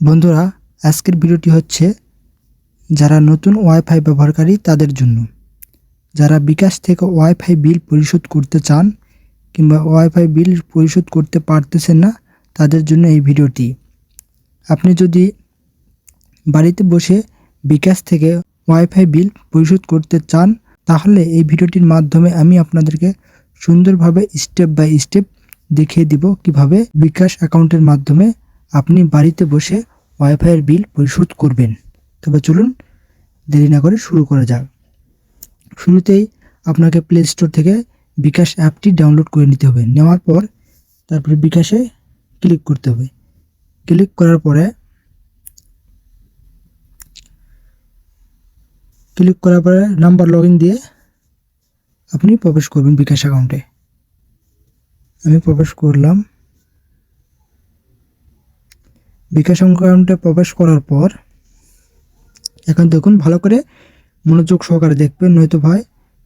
বন্ধুরা, আজকের ভিডিওটি হচ্ছে যারা নতুন ওয়াইফাই ব্যবহারকারী তাদের জন্য। যারা বিকাশ থেকে ওয়াইফাই বিল পরিশোধ করতে চান কিংবা ওয়াইফাই বিল পরিশোধ করতে পারতেছেন না, তাদের জন্য এই ভিডিওটি। আপনি যদি বাড়িতে বসে বিকাশ থেকে ওয়াইফাই বিল পরিশোধ করতে চান, তাহলে এই ভিডিওটির মাধ্যমে আমি আপনাদেরকে সুন্দরভাবে স্টেপ বাই স্টেপ দেখিয়ে দিব কিভাবে বিকাশ অ্যাকাউন্টের মাধ্যমে আপনি বাড়িতে বসে ওয়াইফাইয়ের বিল পরিশোধ করবেন। তবে চলুন দেরি না করে শুরু করা যাক। শুরুতেই আপনাকে প্লে স্টোর থেকে বিকাশ অ্যাপটি ডাউনলোড করে নিতে হবে। নেওয়ার পর তারপরে বিকাশে ক্লিক করতে হবে। ক্লিক করার পরে নাম্বার লগইন দিয়ে আপনি প্রবেশ করবেন বিকাশ অ্যাকাউন্টে। আমি প্রবেশ করলাম। বিকাশ অ্যাকাউন্টে প্রবেশ করার পর এখন দেখুন, ভালো করে মনোযোগ সহকারে দেখবেন, নয়তো ভাই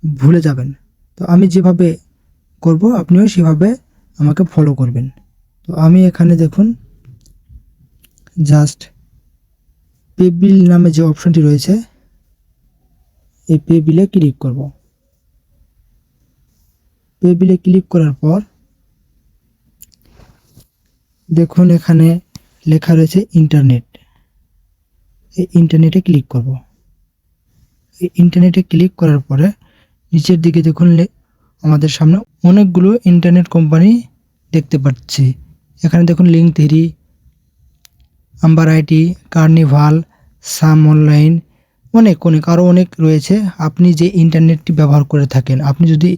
ভুলে যাবেন। তো আমি যেভাবে করব আপনিও সেভাবে আমাকে ফলো করবেন। তো আমি এখানে দেখুন জাস্ট পে বিল নামে যে অপশনটি রয়েছে, এই পে বিলে ক্লিক করব। পে বিলে ক্লিক করার পর দেখুন এখানে লেখা রয়েছে ইন্টারনেট। এই ইন্টারনেটে ক্লিক করব। এই ইন্টারনেটে ক্লিক করার পরে নিচের দিকে দেখুন আমাদের সামনে অনেকগুলো ইন্টারনেট কোম্পানি দেখতে পাচ্ছি। এখানে দেখুন লিঙ্ক3, Amber IT, carnival, Sam online, আরও অনেক রয়েছে। আপনি যে ইন্টারনেটটি ব্যবহার করে থাকেন, আপনি যদি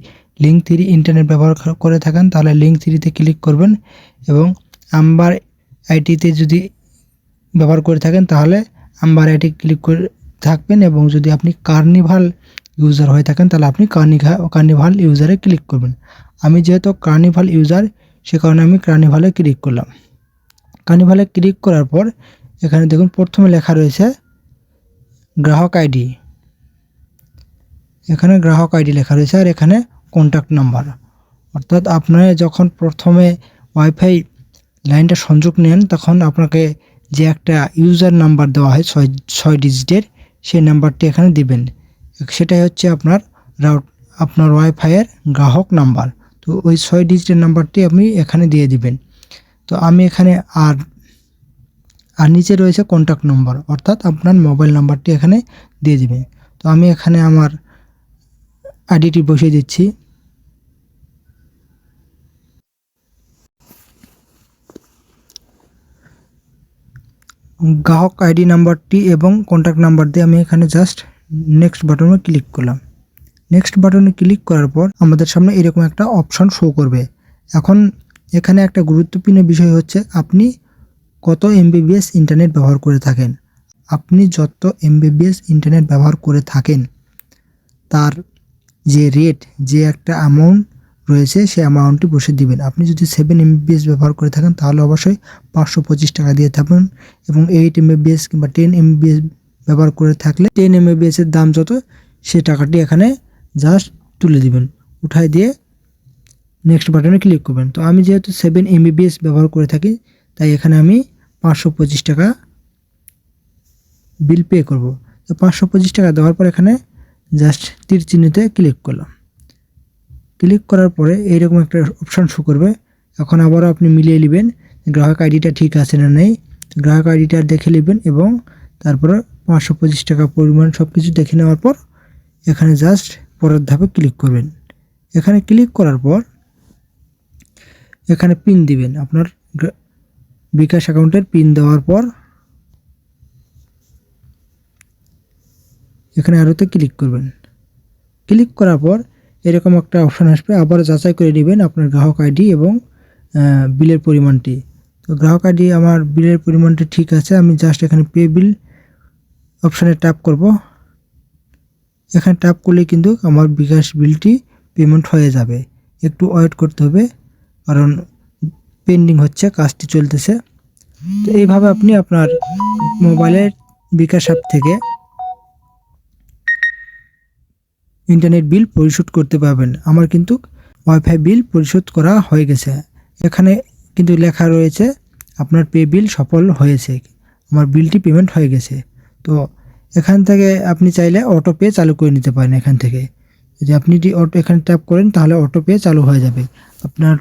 লিঙ্ক3 ইন্টারনেট ব্যবহার করে থাকেন তাহলে লিঙ্ক3তে ক্লিক করবেন, এবং আম্বার আইটিতে যদি ব্যবহার করে থাকেন তাহলে আম্বার আইটি ক্লিক করে থাকবেন, এবং যদি আপনি কার্নিভাল ইউজার হয়ে থাকেন তাহলে আপনি কার্নিভাল ইউজারে ক্লিক করবেন। আমি যেহেতু কার্নিভাল ইউজার, সে কারণে আমি কার্নিভালে ক্লিক করলাম। কার্নিভালে ক্লিক করার পর এখানে দেখুন প্রথমে লেখা রয়েছে গ্রাহক আইডি। এখানে গ্রাহক আইডি লেখা রয়েছে, আর এখানে কন্ট্যাক্ট নাম্বার। অর্থাৎ আপনারা যখন প্রথমে ওয়াইফাই লাইনটা সংযোগ নেন, তখন আপনাকে যে একটা ইউজার নাম্বার দেওয়া হয় 6 ডিজিটের, সেই নাম্বারটি এখানে দিবেন। সেটাই হচ্ছে আপনার ওয়াইফাইয়ের গ্রাহক নাম্বার। তো ওই 6 ডিজিটের নাম্বারটি আপনি এখানে দিয়ে দিবেন। তো আমি এখানে আর নিচে রয়েছে কন্ট্যাক্ট নম্বর, অর্থাৎ আপনার মোবাইল নাম্বারটি এখানে দিয়ে দিবেন। তো আমি এখানে আমার আইডিটি বসিয়ে দিচ্ছি। গ্রাহক আইডি নাম্বারটি এবং কন্ট্যাক্ট নাম্বার দিয়ে আমি এখানে জাস্ট নেক্সট বাটনে ক্লিক করলাম। নেক্সট বাটনে ক্লিক করার পর আমাদের সামনে এরকম একটা অপশন শো করবে। এখন এখানে একটা গুরুত্বপূর্ণ বিষয় হচ্ছে আপনি কত এমবিবিএস ইন্টারনেট ব্যবহার করে থাকেন। আপনি যত এমবিবিএস ইন্টারনেট ব্যবহার করে থাকেন তার যে রেট, যে একটা অ্যামাউন্ট রয়েছে, সেই অ্যামাউন্টটি বসে দিবেন। আপনি যদি 7 এমবিবিএস ব্যবহার করে থাকেন তাহলে অবশ্যই 525 টাকা দিয়ে থাকবেন, এবং 8 এমবিবিএস কিংবা 10 এমবিবিএস ব্যবহার করে থাকলে 10 এমবিবিএস এর দাম যত, সে টাকাটি এখানে জাস্ট তুলে দিবেন। উঠাই দিয়ে নেক্সট বাটনে ক্লিক করবেন। তো আমি যেহেতু 7 এমবিবিএস ব্যবহার করে থাকি, তাই এখানে আমি 525 টাকা বিল পে করব। তো 525 টাকা দেওয়ার পর এখানে জাস্ট তীর চিহ্নতে ক্লিক করলাম। ক্লিক করার পরে এইরকম একটা অপশান শো করবে। এখন আবারও আপনি মিলিয়ে নেবেন গ্রাহক আইডিটা ঠিক আছে না নেই। গ্রাহক আইডিটা দেখে নেবেন, এবং তারপরে 525 টাকা পরিমাণ সব কিছু দেখে নেওয়ার পর এখানে জাস্ট পরের ধাপে ক্লিক করবেন। এখানে ক্লিক করার পর এখানে পিন দিবেন। আপনার বিকাশ অ্যাকাউন্টের পিন দেওয়ার পর এখানে আরোতে ক্লিক করবেন। ক্লিক করার পর এরকম একটা অপশান আসবে। আবার যাচাই করে নেবেন আপনার গ্রাহক আইডি এবং বিলের পরিমাণটি। তো গ্রাহক আইডি আমার বিলের পরিমাণটি ঠিক আছে। আমি জাস্ট এখানে পে বিল অপশানে ট্যাপ করব। এখানে ট্যাপ করলে কিন্তু আমার বিকাশ বিলটি পেমেন্ট হয়ে যাবে। একটু ওয়েট করতে হবে, কারণ পেন্ডিং হচ্ছে, কাজটি চলতেছে। তো এইভাবে আপনি আপনার মোবাইলের বিকাশ অ্যাপ থেকে ইন্টারনেট বিল পরিশোধ করতে পারবেন। আমার কিন্তু ওয়াইফাই বিল পরিশোধ করা হয়ে গেছে। এখানে কিন্তু লেখা রয়েছে আপনার পে বিল সফল হয়েছে। আমার বিলটি পেমেন্ট হয়ে গেছে। তো এখান থেকে আপনি চাইলে অটো পে চালু করে নিতে পারেন। এখান থেকে যদি আপনি অটো এখানে ট্যাপ করেন তাহলে অটো পে চালু হয়ে যাবে। আপনার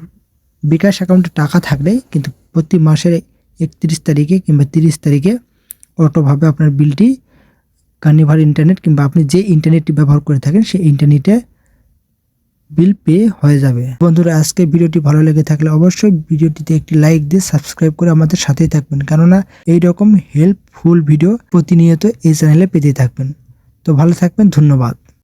বিকাশ অ্যাকাউন্টে টাকা থাকলেই কিন্তু প্রতি মাসের 31 তারিখে কিংবা 30 তারিখে অটোভাবে আপনার বিলটি কার্নিভার ইন্টারনেট কিংবা আপনি যে ইন্টারনেটটি ব্যবহার করে থাকেন সেই ইন্টারনেটে বিল পে হয়ে যাবে। বন্ধুরা, আজকে ভিডিওটি ভালো লেগে থাকলে অবশ্যই ভিডিওটিতে একটি লাইক দিয়ে সাবস্ক্রাইব করে আমাদের সাথেই থাকবেন, কেননা এইরকম হেল্পফুল ভিডিও প্রতিনিয়ত এই চ্যানেলে পেতে থাকবেন। তো ভালো থাকবেন, ধন্যবাদ।